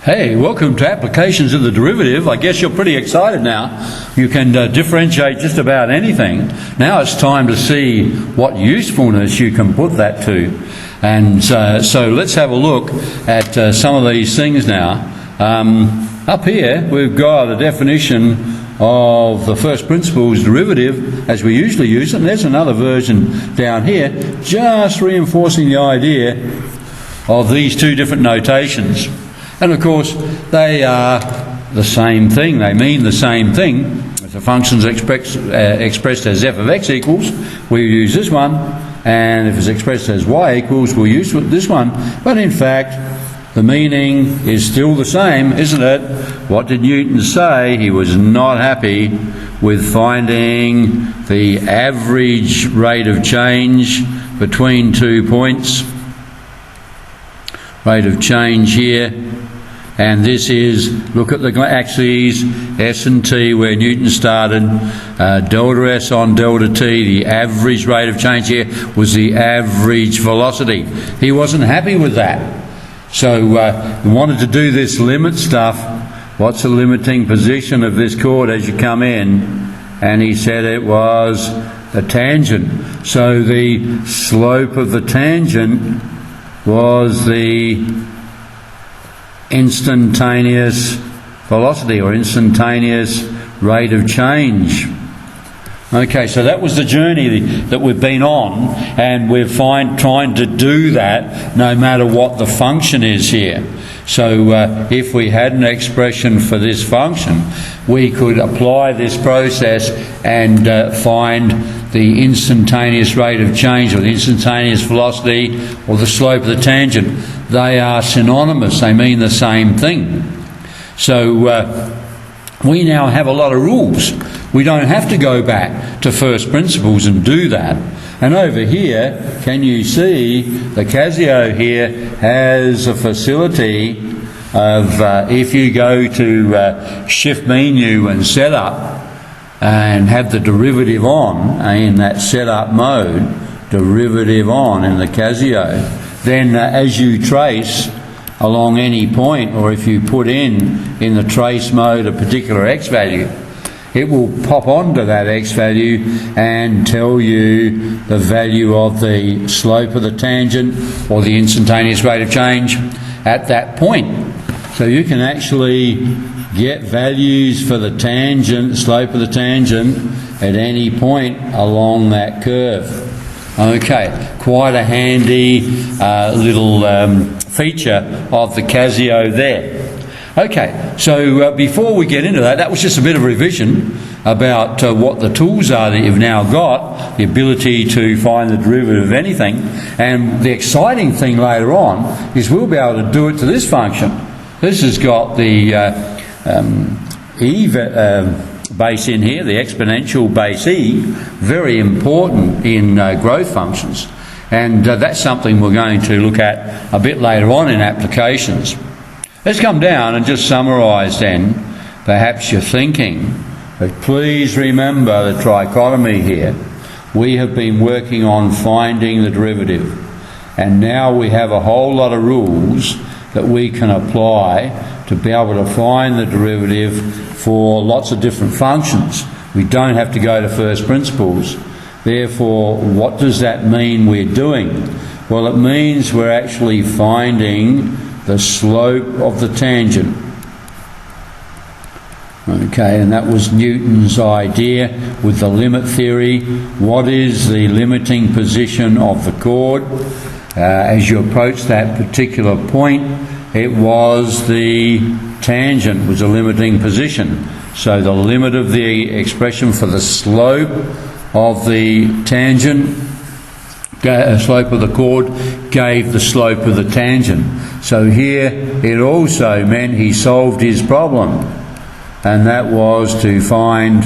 Hey, welcome to Applications of the Derivative. I guess you're pretty excited now. You can differentiate just about anything. Now it's time to see what usefulness you can put that to. And so let's have a look at some of these things now. Up here we've got a definition of the first principles derivative as we usually use it. And there's another version down here just reinforcing the idea of these two different notations. And of course, they are the same thing. They mean the same thing. If the function's expressed as f of x equals, we use this one. And if it's expressed as y equals, we'll use this one. But in fact, the meaning is still the same, isn't it? What did Newton say? He was not happy with finding the average rate of change between 2 points. Rate of change here. And this is, look at the axes, S and T, where Newton started, delta S on delta T, the average rate of change here was the average velocity. He wasn't happy with that. So he wanted to do this limit stuff. What's the limiting position of this chord as you come in? And he said it was a tangent. So the slope of the tangent was the instantaneous velocity or instantaneous rate of change. Okay, so that was the journey that we've been on, and we're trying to do that no matter what the function is here. So if we had an expression for this function, we could apply this process and find the instantaneous rate of change or the instantaneous velocity or the slope of the tangent. They are synonymous. They mean the same thing. So we now have a lot of rules. We don't have to go back to first principles and do that. And over here, can you see the Casio here has a facility of if you go to shift menu and setup and have the derivative on in that setup mode, derivative on in the Casio, then as you trace along any point, or if you put in the trace mode a particular x value, it will pop onto that x value and tell you the value of the slope of the tangent or the instantaneous rate of change at that point. So you can actually get values for the tangent, slope of the tangent at any point along that curve. Okay, quite a handy little feature of the Casio there. Okay, so before we get into that, that was just a bit of revision about what the tools are that you've now got, the ability to find the derivative of anything. And the exciting thing later on is we'll be able to do it to this function. This has got the e base in here, the exponential base e, very important in growth functions. And that's something we're going to look at a bit later on in applications. Let's come down and just summarise then, perhaps you're thinking, but please remember the trichotomy here. We have been working on finding the derivative, and now we have a whole lot of rules that we can apply to be able to find the derivative for lots of different functions. We don't have to go to first principles. Therefore, what does that mean we're doing? Well, it means we're actually finding the slope of the tangent. Okay, and that was Newton's idea with the limit theory. What is the limiting position of the chord? As you approach that particular point, it was the tangent was a limiting position. So the limit of the expression for the slope of the tangent, slope of the chord, gave the slope of the tangent. So here it also meant he solved his problem, and that was to find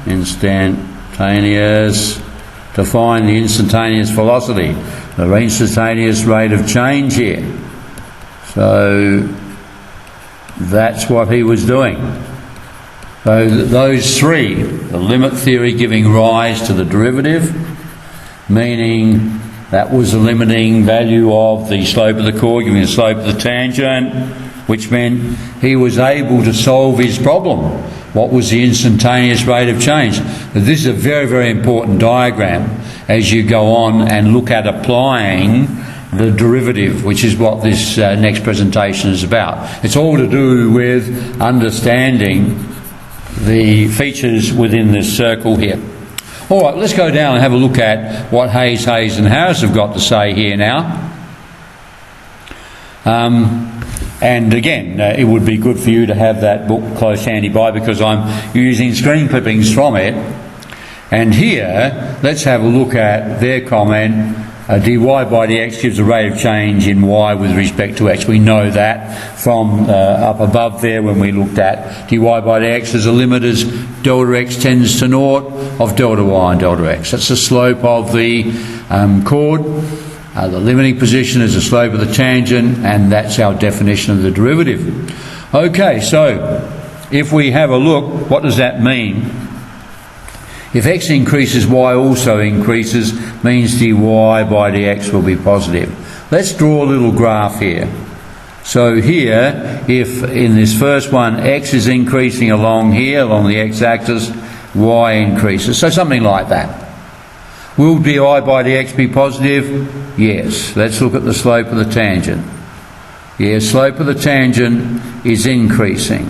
the instantaneous velocity, the instantaneous rate of change here. So that's what he was doing. So those three, the limit theory giving rise to the derivative, meaning That was the limiting value of the slope of the chord, giving the slope of the tangent, which meant he was able to solve his problem. What was the instantaneous rate of change? This is a very, very important diagram as you go on and look at applying the derivative, which is what this next presentation is about. It's all to do with understanding the features within this circle here. All right, let's go down and have a look at what Hayes, Hayes and Harris have got to say here now. And again, it would be good for you to have that book close handy by, because I'm using screen clippings from it. And here, let's have a look at their comment. dy by dx gives a rate of change in y with respect to x. We know that from up above there when we looked at dy by dx as a limit as delta x tends to naught of delta y and delta x. That's the slope of the chord. The limiting position is the slope of the tangent, and that's our definition of the derivative. Okay, so if we have a look, what does that mean? If x increases, y also increases, means dy by dx will be positive. Let's draw a little graph here. So here, if in this first one x is increasing along here, along the x-axis, y increases. So something like that. Will dy by dx be positive? Yes. Let's look at the slope of the tangent. Yeah, slope of the tangent is increasing.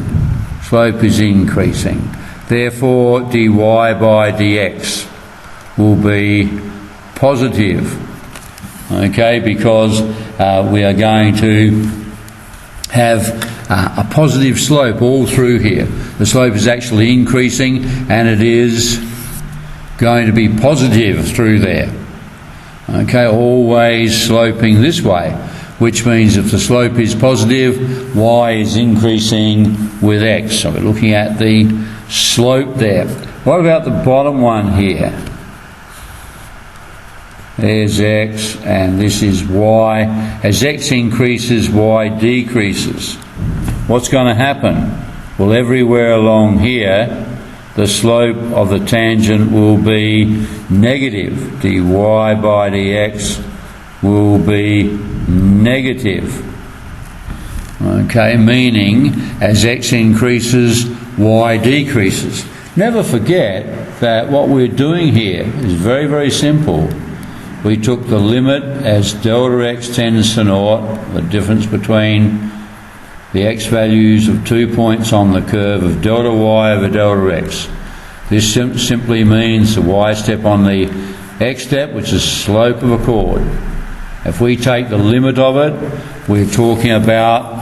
Slope is increasing. Therefore, dy by dx will be positive, okay, because we are going to have a positive slope all through here. The slope is actually increasing, and it is going to be positive through there. Okay, always sloping this way, which means if the slope is positive, y is increasing with x. So we're looking at the slope there. What about the bottom one here? There's x, and this is y. As x increases, y decreases. What's going to happen? Well, everywhere along here, the slope of the tangent will be negative. dy by dx will be negative. Okay, meaning as x increases, y decreases. Never forget that what we're doing here is very, very simple. We took the limit as delta x tends to naught, the difference between the x values of 2 points on the curve of delta y over delta x. This simply means the y step on the x step, which is slope of a chord. If we take the limit of it, we're talking about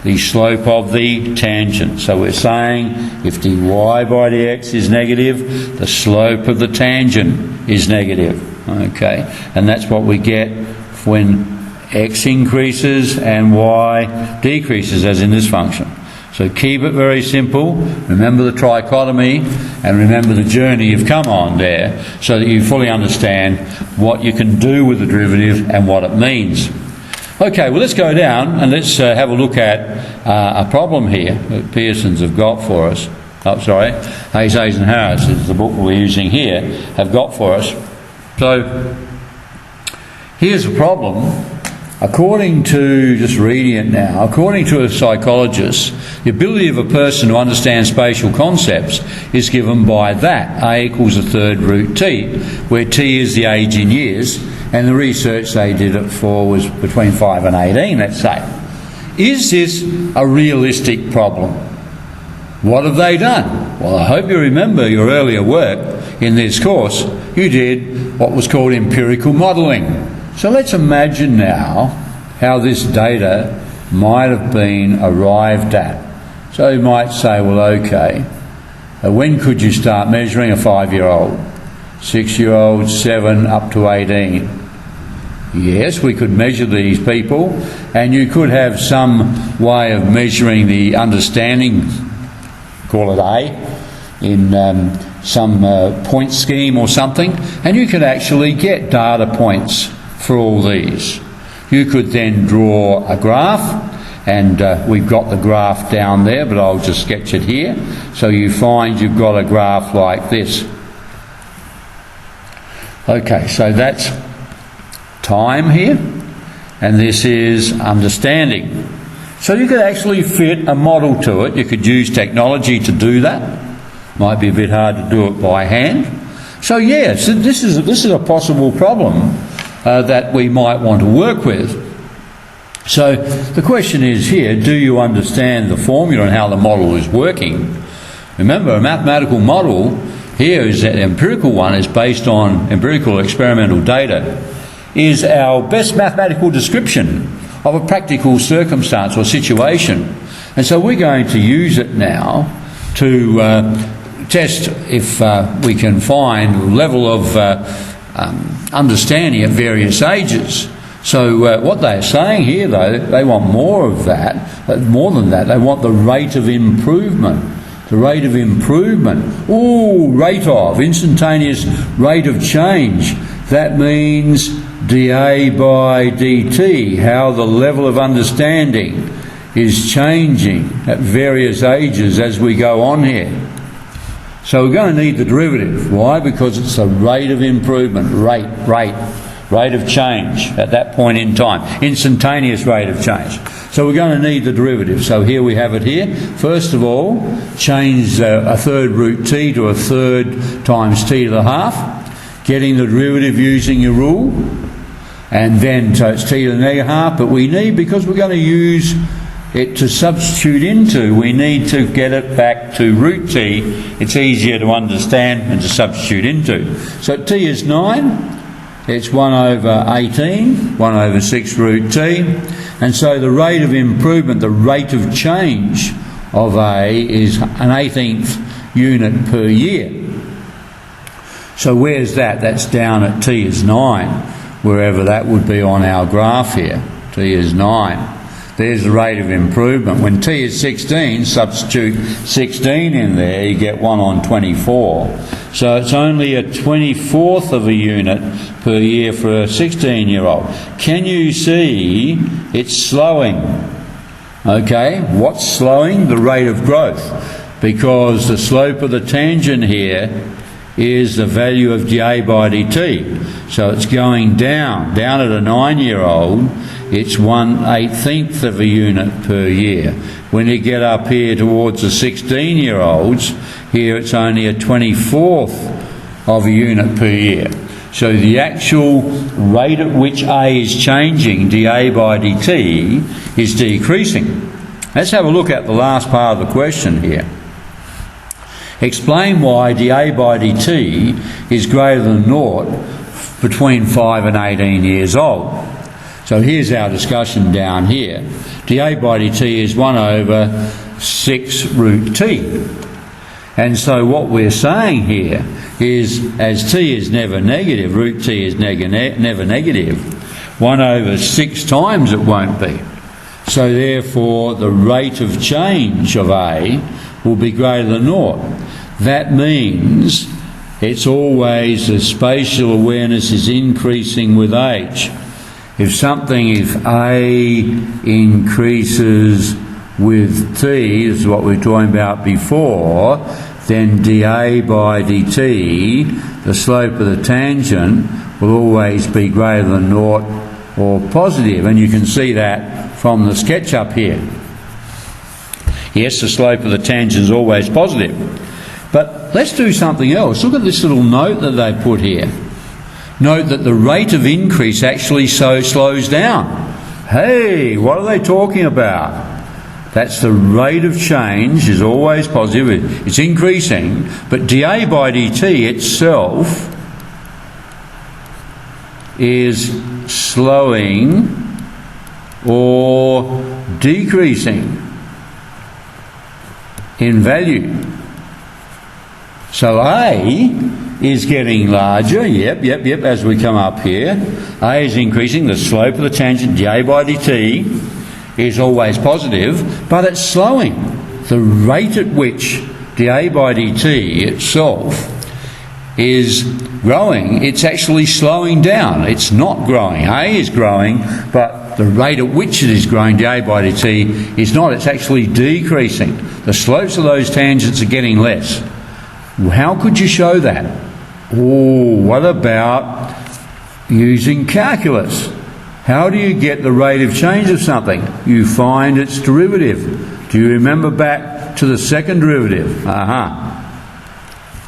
the slope of the tangent. So we're saying if dy by dx is negative, the slope of the tangent is negative. Okay, and that's what we get when x increases and y decreases, as in this function. So keep it very simple. Remember the trichotomy and remember the journey you've come on there, so that you fully understand what you can do with the derivative and what it means. Okay, well, let's go down and let's have a look at a problem here that Pearson's have got for us. Hayes, Hayes and Harris is the book we're using here, have got for us. So here's a problem. According to, just reading it now, according to a psychologist, the ability of a person to understand spatial concepts is given by that, a equals a third root t, where t is the age in years, and the research they did it for was between 5 and 18, let's say. Is this a realistic problem? What have they done? Well, I hope you remember your earlier work in this course. You did what was called empirical modelling. So let's imagine now how this data might have been arrived at. So you might say, well, okay, when could you start measuring a 5-year-old, 6-year-old, 7, up to 18? Yes, we could measure these people, and you could have some way of measuring the understanding, call it A, in some point scheme or something, and you could actually get data points for all these. You could then draw a graph, and we've got the graph down there, but I'll just sketch it here. So you find you've got a graph like this. Okay, so that's time here, and this is understanding. So you could actually fit a model to it. You could use technology to do that. Might be a bit hard to do it by hand. So yes, this is a possible problem that we might want to work with. So the question is here, do you understand the formula and how the model is working? Remember, a mathematical model here is that empirical one is based on empirical experimental data, is our best mathematical description of a practical circumstance or situation. And so we're going to use it now to test if we can find a level of understanding at various ages. So what they're saying here, though, they want more of that, more than that. They want the rate of improvement. The rate of improvement. Ooh, rate of, instantaneous rate of change. That means dA by dt, how the level of understanding is changing at various ages as we go on here. So we're going to need the derivative. Why? Because it's the rate of improvement, rate of change at that point in time, instantaneous rate of change. So we're going to need the derivative. So here we have it here. First of all, change a third root t to a third times t to the half, getting the derivative using your rule, and then so it's t to the negative half, but we need, because we're going to use it to substitute into, we need to get it back to root t. It's easier to understand and to substitute into. So t is 9. It's 1 over 18, 1 over 6 root t. And so the rate of improvement, the rate of change of A is an 18th unit per year. So where's that? That's down at t is 9, wherever that would be on our graph here. T is 9. There's the rate of improvement. When t is 16, substitute 16 in there, you get 1 on 24. So it's only a 24th of a unit per year for a 16-year-old. Can you see it's slowing? Okay, what's slowing? The rate of growth. Because the slope of the tangent here is the value of dA by dt. So it's going down. Down at a 9-year-old, it's 1/18th of a unit per year. When you get up here towards the 16-year-olds, here it's only a 24th of a unit per year. So the actual rate at which A is changing, dA by dt, is decreasing. Let's have a look at the last part of the question here. Explain why dA by dt is greater than 0 between 5 and 18 years old. So here's our discussion down here. dA by dt is 1 over 6 root t. And so what we're saying here is, as t is never negative, root t is never negative, 1 over 6 times it won't be. So therefore the rate of change of A will be greater than 0. That means it's always, the spatial awareness is increasing with age. If A increases with t, this is what we were talking about before, then dA by dt, the slope of the tangent, will always be greater than 0 or positive. And you can see that from the sketch up here. Yes, the slope of the tangent is always positive. But let's do something else. Look at this little note that they put here. Note that the rate of increase actually slows down. Hey, what are they talking about? That's the rate of change is always positive. It's increasing, but dA by dt itself is slowing or decreasing in value. So A is getting larger, yep, as we come up here. A is increasing, the slope of the tangent, dA by dt, is always positive, but it's slowing. The rate at which dA by dt itself is growing, it's actually slowing down. It's not growing. A is growing, but the rate at which it is growing, dA by dt, is not. It's actually decreasing. The slopes of those tangents are getting less. How could you show that? Oh, what about using calculus. How do you get the rate of change of something? You find its derivative. Do you remember back to the second derivative?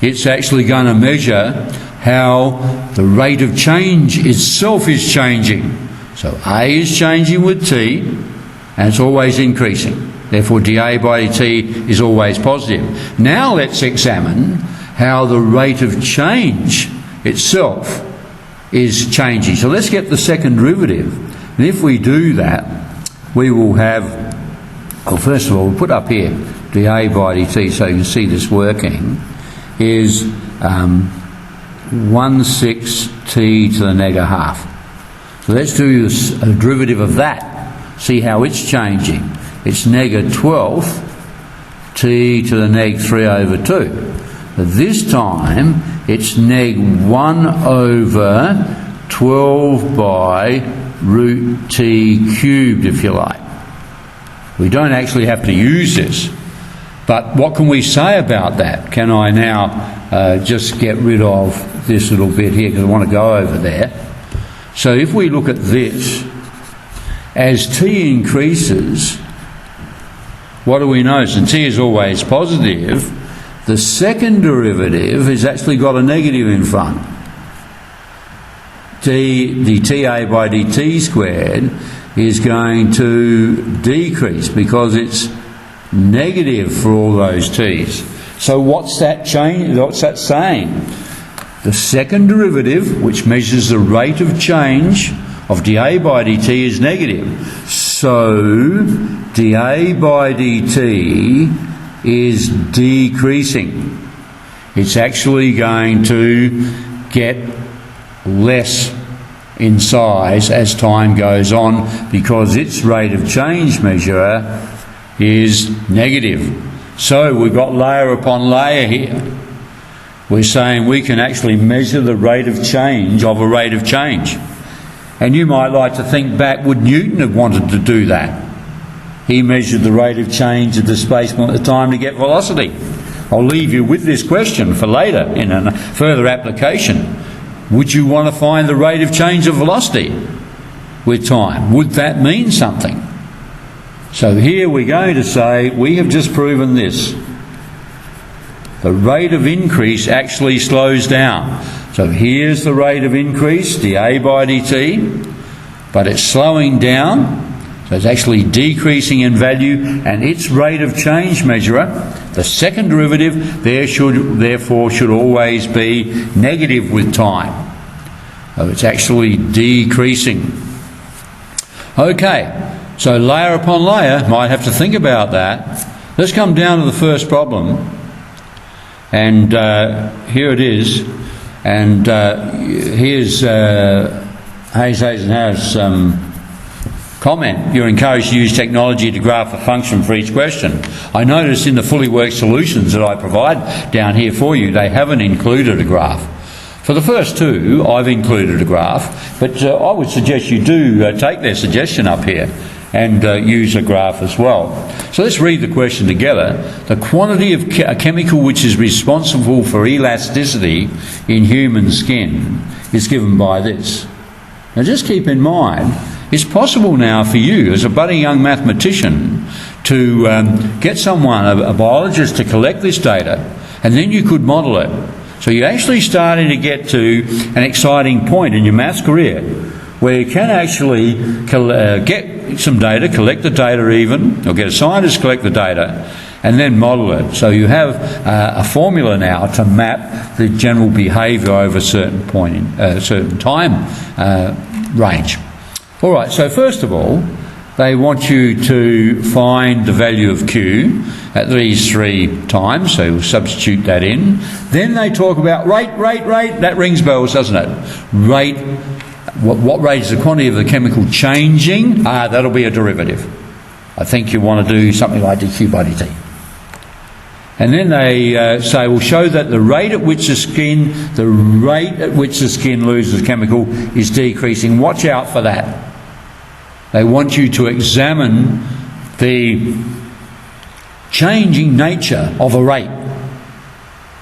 It's actually going to measure how the rate of change itself is changing. So A is changing with t, and it's always increasing. Therefore, dA by dt is always positive. Now let's examine how the rate of change itself is changing. So let's get the second derivative. And if we do that, we will have, well, first of all, we'll put up here dA by dt so you can see this working, is 1/6 t to the negative half. So let's do a derivative of that. See how it's changing. It's negative 12 t to the negative 3 over 2. But this time it's negative 1 over 12 by root t cubed, if you like. We don't actually have to use this. But what can we say about that? Can I now just get rid of this little bit here because I want to go over there? So if we look at this, as t increases, what do we notice? And t is always positive. The second derivative has actually got a negative in front. dA by dt squared is going to decrease because it's negative for all those t's. So what's that change? What's that saying? The second derivative, which measures the rate of change of dA by dt, is negative. So dA by dt is decreasing. It's actually going to get less in size as time goes on because its rate of change measure is negative. So we've got layer upon layer here. We're saying we can actually measure the rate of change of a rate of change. And you might like to think back, would Newton have wanted to do that? He measured the rate of change of displacement at the time to get velocity. I'll leave you with this question for later in a further application. Would you want to find the rate of change of velocity with time? Would that mean something? So here we're going to say we have just proven this. The rate of increase actually slows down. So here's the rate of increase, dA by dt, but it's slowing down. So it's actually decreasing in value, and its rate of change measurer, the second derivative, therefore should always be negative with time. So it's actually decreasing. Okay, so layer upon layer, might have to think about that. Let's come down to the first problem. And here it is. And here's Hayes and Harris' comment. You're encouraged to use technology to graph a function for each question. I noticed in the fully worked solutions that I provide down here for you, they haven't included a graph. For the first two, I've included a graph, but I would suggest you do take their suggestion up here and use a graph as well. So let's read the question together. The quantity of a chemical which is responsible for elasticity in human skin is given by this. Now just keep in mind, it's possible now for you as a budding young mathematician to get someone, a biologist, to collect this data, and then you could model it. So you're actually starting to get to an exciting point in your maths career where you can actually get some data, collect the data even, or get a scientist to collect the data, and then model it. So you have a formula now to map the general behaviour over a certain point, in certain time range. All right, so first of all, they want you to find the value of Q at these 3 times, so we'll substitute that in. Then they talk about rate. That rings bells, doesn't it? Rate. What rate is the quantity of the chemical changing? That'll be a derivative. I think you want to do something like dQ by dt. And then they say, we'll show that the rate at which the skin loses chemical is decreasing. Watch out for that. They want you to examine the changing nature of a rate.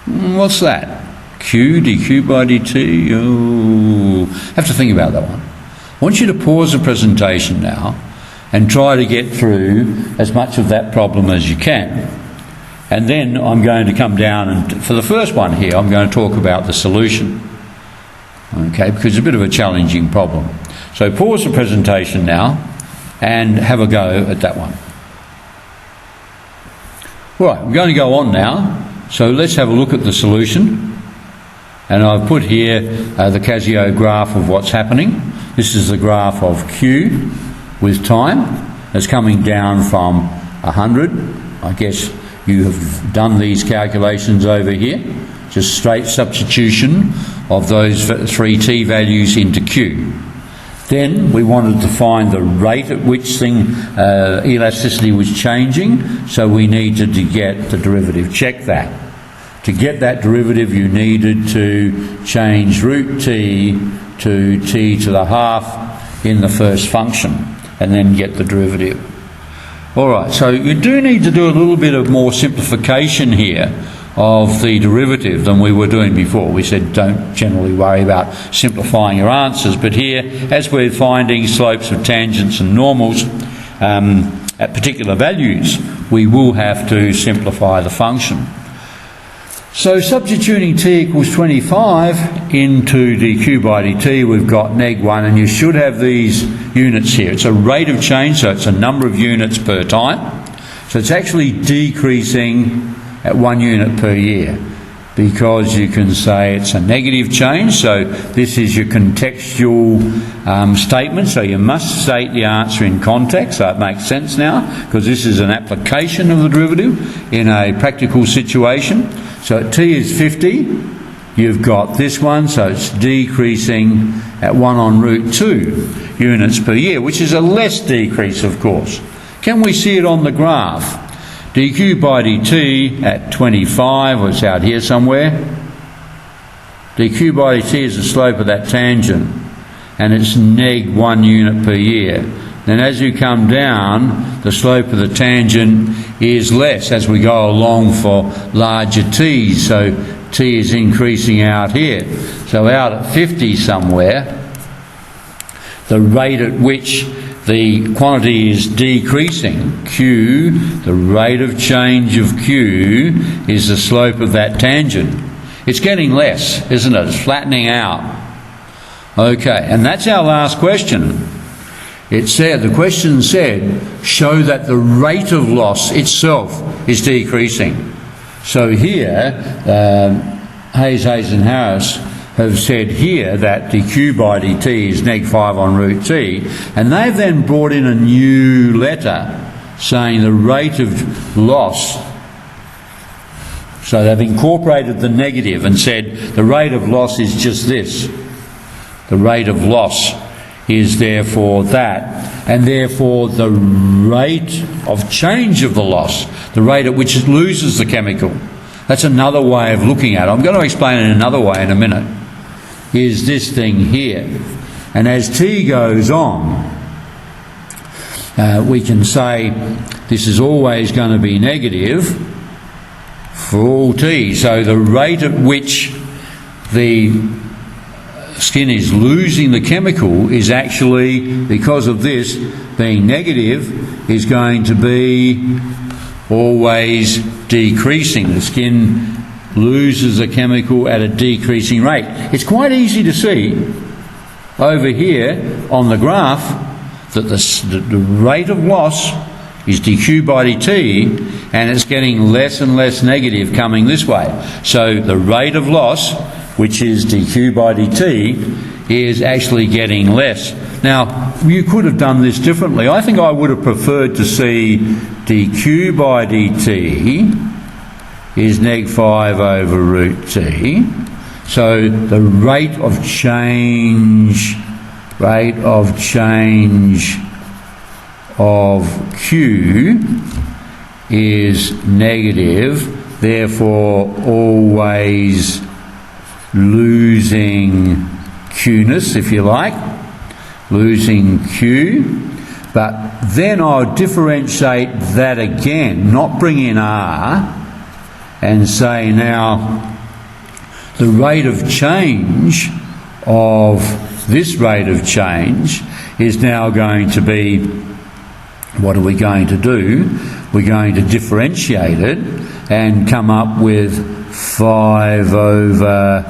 What's that? Q, dq by dt. Oh, have to think about that one. I want you to pause the presentation now and try to get through as much of that problem as you can. And then I'm going to come down and, for the first one here, I'm going to talk about the solution. Okay, because it's a bit of a challenging problem. So pause the presentation now and have a go at that one. Right, I'm going to go on now. So let's have a look at the solution. And I've put here the Casio graph of what's happening. This is the graph of Q with time. It's coming down from 100. I guess you have done these calculations over here. Just straight substitution of those three t values into Q. Then we wanted to find the rate at which elasticity was changing, so we needed to get the derivative. Check that. To get that derivative, you needed to change root t to t to the half in the first function, and then get the derivative. All right, so you do need to do a little bit of more simplification here of the derivative than we were doing before. We said don't generally worry about simplifying your answers, but here, as we're finding slopes of tangents and normals at particular values, we will have to simplify the function. So substituting t equals 25 into dq by dt, we've got neg1, and you should have these units here. It's a rate of change, so it's a number of units per time. So it's actually decreasing at 1 unit per year, because you can say it's a negative change. So this is your contextual statement, so you must state the answer in context, so it makes sense now, because this is an application of the derivative in a practical situation. So at t is 50, you've got this one, so it's decreasing at 1 on root 2 units per year, which is a less decrease, of course. Can we see it on the graph? dq by dt at 25, or it's out here somewhere. dq by dt is the slope of that tangent, and it's neg 1 unit per year. Then as you come down, the slope of the tangent is less as we go along for larger t's, so t is increasing out here. So out at 50 somewhere, the rate at which the quantity is decreasing, Q, the rate of change of Q, is the slope of that tangent. It's getting less, isn't it? It's flattening out. Okay, and that's our last question. It said, the question said, show that the rate of loss itself is decreasing. So here, Hayes and Harris have said here that dq by dt is neg 5 on root t, and they've then brought in a new letter saying the rate of loss. So they've incorporated the negative and said the rate of loss is just this. The rate of loss is therefore that, and therefore the rate of change of the loss, the rate at which it loses the chemical. That's another way of looking at it. I'm going to explain it another way in a minute. Is this thing here. And as t goes on, we can say this is always going to be negative for all t. So the rate at which the skin is losing the chemical is actually, because of this being negative, is going to be always decreasing. The skin loses the chemical at a decreasing rate. It's quite easy to see over here on the graph that the rate of loss is dq by dt, and it's getting less and less negative coming this way. So the rate of loss, which is dq by dt, is actually getting less. Now, you could have done this differently. I think I would have preferred to see dq by dt is neg 5 over root t. So the rate of change of Q is negative, therefore always losing Qness, if you like, losing Q. But then I'll differentiate that again, not bring in R, and say now the rate of change of this rate of change is now going to be, what are we going to do? We're going to differentiate it and come up with 5 over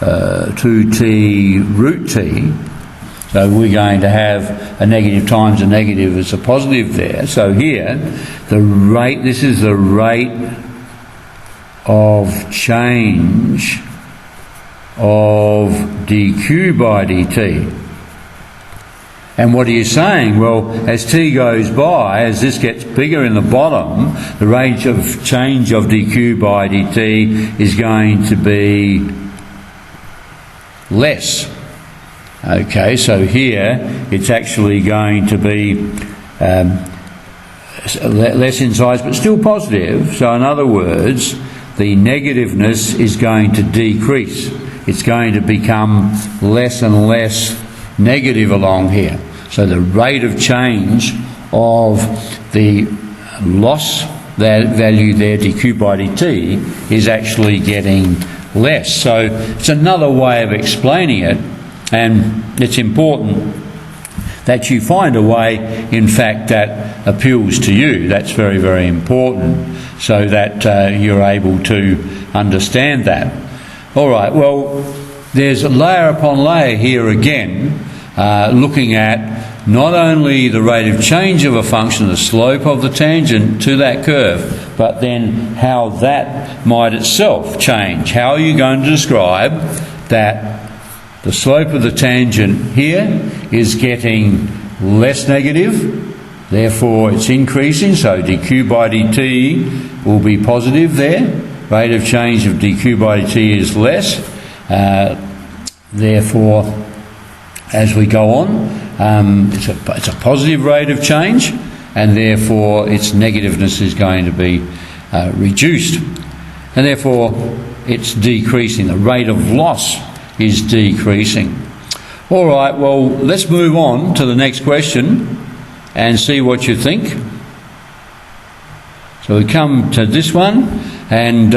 2t root t. So we're going to have a negative times a negative as a positive there. So here, the rate, this is the rate of change of dq by dt. And what are you saying? Well, as t goes by, as this gets bigger in the bottom, the rate of change of dq by dt is going to be less. Okay, so here it's actually going to be less in size, but still positive. So in other words, the negativeness is going to decrease. It's going to become less and less negative along here. So the rate of change of the loss, that value there, dq by dt, is actually getting less. So it's another way of explaining it, and it's important that you find a way, in fact, that appeals to you. That's very, very important, so that you're able to understand that. All right, well, there's a layer upon layer here again, looking at not only the rate of change of a function, the slope of the tangent to that curve, but then how that might itself change. How are you going to describe that the slope of the tangent here is getting less negative, therefore it's increasing, so dq by dt will be positive there. Rate of change of dq by dt is less, therefore as we go on, it's a positive rate of change, and therefore its negativeness is going to be reduced, and therefore it's decreasing. The rate of loss is decreasing. All right, well, let's move on to the next question and see what you think. So we come to this one, and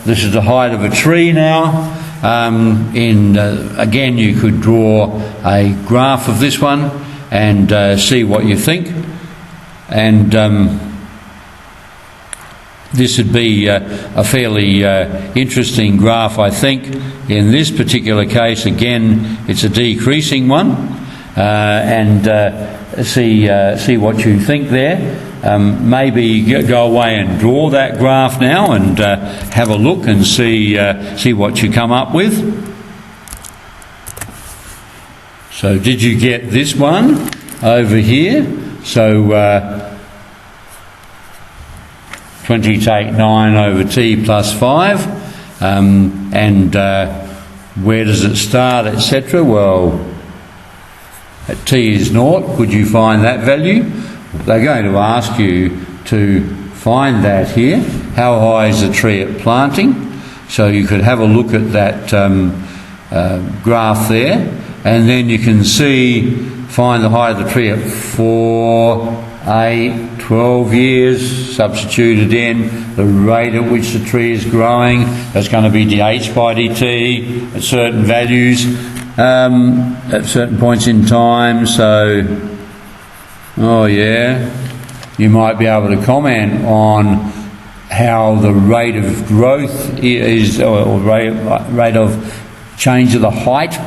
this is the height of a tree now. Again, you could draw a graph of this one and see what you think. And this would be a fairly interesting graph, I think. In this particular case, again, it's a decreasing one, and see what you think there. Maybe go away and draw that graph now and have a look and see what you come up with. So did you get this one over here? So 20 take 9 over t plus 5, and where does it start, etc.? Well, at t is 0, could you find that value? They're going to ask you to find that here. How high is the tree at planting? So you could have a look at that graph there, and then you can find the height of the tree at 4, 8, 12 years, substituted in the rate at which the tree is growing. That's going to be dh by dt at certain values, at certain points in time. So, oh yeah, you might be able to comment on how the rate of growth is, or rate of change of the height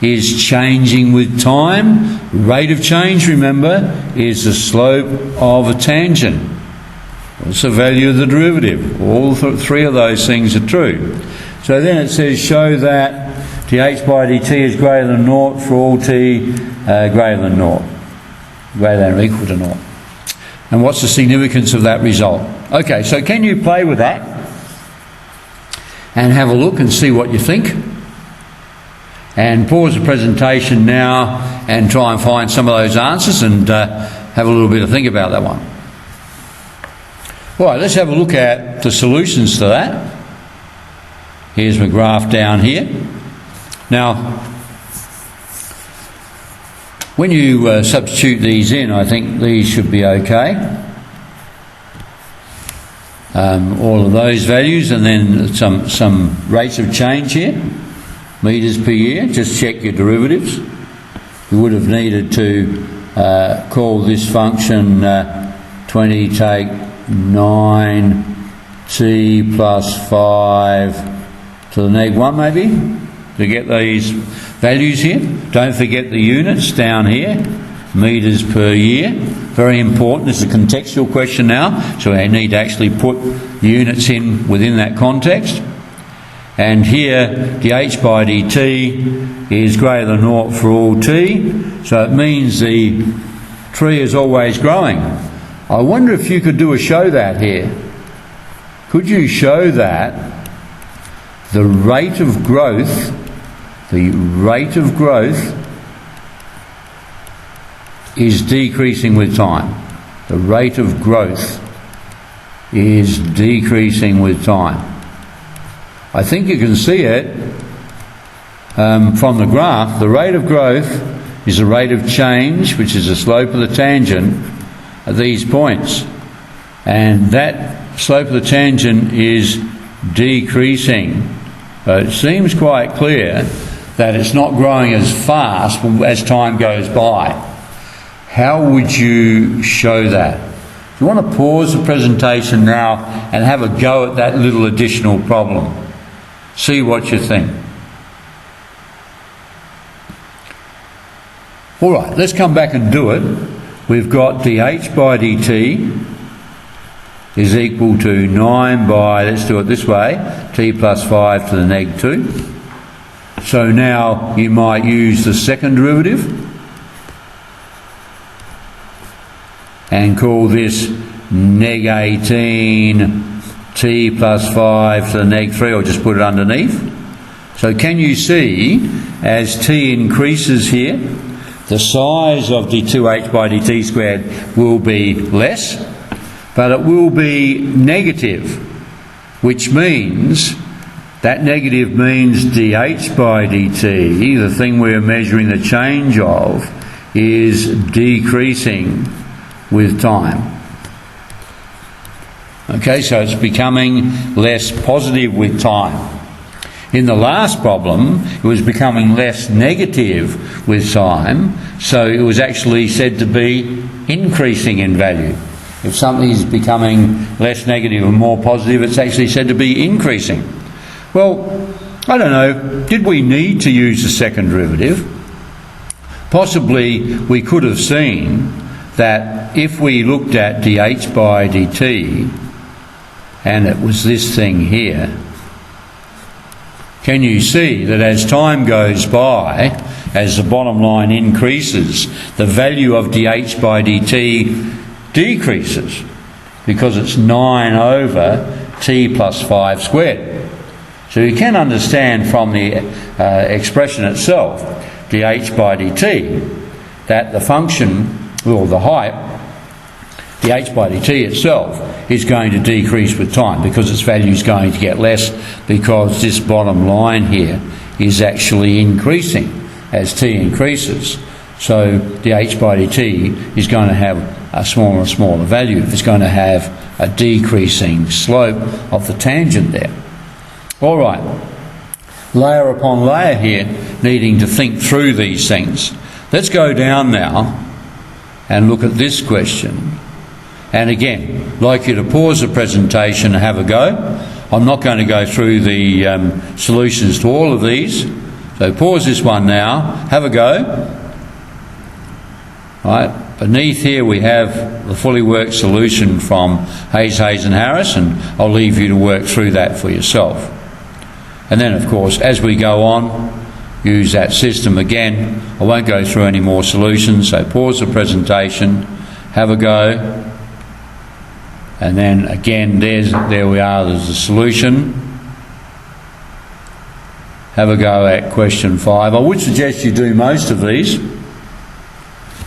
is changing with time. Rate of change, remember, is the slope of a tangent. What's the value of the derivative? All three of those things are true. So then it says, show that dh by dt is greater than 0 for all t greater than 0. Greater than or equal to 0. And what's the significance of that result? Okay, so can you play with that and have a look and see what you think? And pause the presentation now and try and find some of those answers, and have a little bit of think about that one. All right, let's have a look at the solutions to that. Here's my graph down here. Now, when you substitute these in, I think these should be okay. all of those values, and then some rates of change here, metres per year. Just check your derivatives. You would have needed to call this function 20 take 9t plus 5 to the neg 1 maybe, to get these values here. Don't forget the units down here, metres per year. Very important. This is a contextual question now, so we need to actually put units in within that context. And here, dh by dt is greater than 0 for all t, so it means the tree is always growing. I wonder if you could do a show that here. Could you show that the rate of growth is decreasing with time? The rate of growth is decreasing with time. I think you can see it from the graph. The rate of growth is the rate of change, which is the slope of the tangent at these points. And that slope of the tangent is decreasing. So it seems quite clear that it's not growing as fast as time goes by. How would you show that? You want to pause the presentation now and have a go at that little additional problem. See what you think. All right, let's come back and do it. We've got dh by dt is equal to 9 by, let's do it this way, t plus 5 to the neg 2. So now you might use the second derivative and call this neg 18 t plus 5 to the neg 3, or just put it underneath. So can you see, as t increases here, the size of d2h by dt squared will be less, but it will be negative, which means that negative means dh by dt, the thing we're measuring the change of, is decreasing with time. Okay, so it's becoming less positive with time. In the last problem, it was becoming less negative with time, so it was actually said to be increasing in value. If something is becoming less negative and more positive, it's actually said to be increasing. Well, I don't know, did we need to use the second derivative? Possibly we could have seen that if we looked at dh by dt, and it was this thing here, can you see that as time goes by, as the bottom line increases, the value of dh by dt decreases, because it's 9 over t plus 5 squared. So you can understand from the expression itself, dh by dt, that the function, or the height, dh by dt itself, is going to decrease with time, because its value is going to get less, because this bottom line here is actually increasing as t increases. So dh by dt is going to have a smaller and smaller value. It's going to have a decreasing slope of the tangent there. All right, layer upon layer here, needing to think through these things. Let's go down now and look at this question. And again, I'd like you to pause the presentation and have a go. I'm not going to go through the solutions to all of these. So pause this one now, have a go. Right, beneath here we have the fully worked solution from Hayes and Harris, and I'll leave you to work through that for yourself. And then, of course, as we go on, use that system again. I won't go through any more solutions, so pause the presentation, have a go. And then again, there we are, there's the solution. Have a go at question 5. I would suggest you do most of these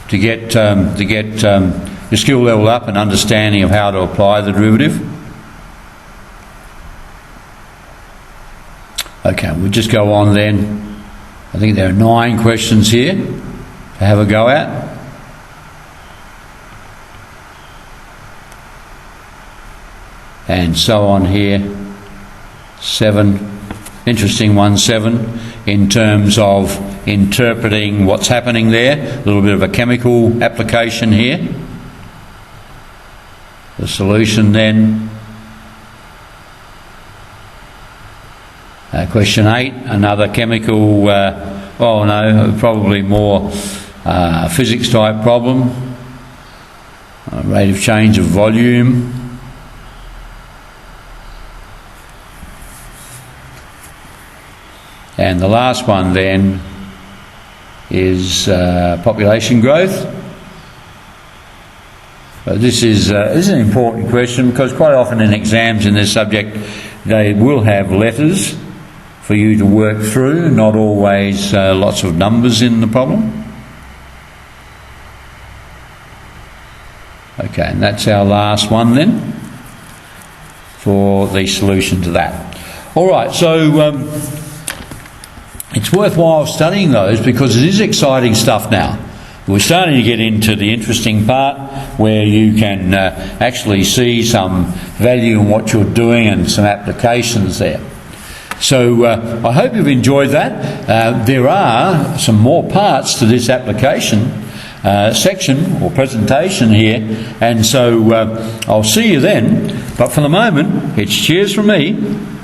to get your skill level up and understanding of how to apply the derivative. Okay, we'll just go on then. I think there are 9 questions here to have a go at. and so on here. 7, interesting one, 7, in terms of interpreting what's happening there. A little bit of a chemical application here. The solution then. Question 8, another chemical, probably more physics type problem. Rate of change of volume. And the last one then is population growth. This is an important question, because quite often in exams in this subject they will have letters for you to work through, not always lots of numbers in the problem. Okay, and that's our last one then for the solution to that. All right, so it's worthwhile studying those, because it is exciting stuff now. We're starting to get into the interesting part where you can actually see some value in what you're doing and some applications there. So I hope you've enjoyed that. There are some more parts to this application section or presentation here, and so I'll see you then. But for the moment, it's cheers from me.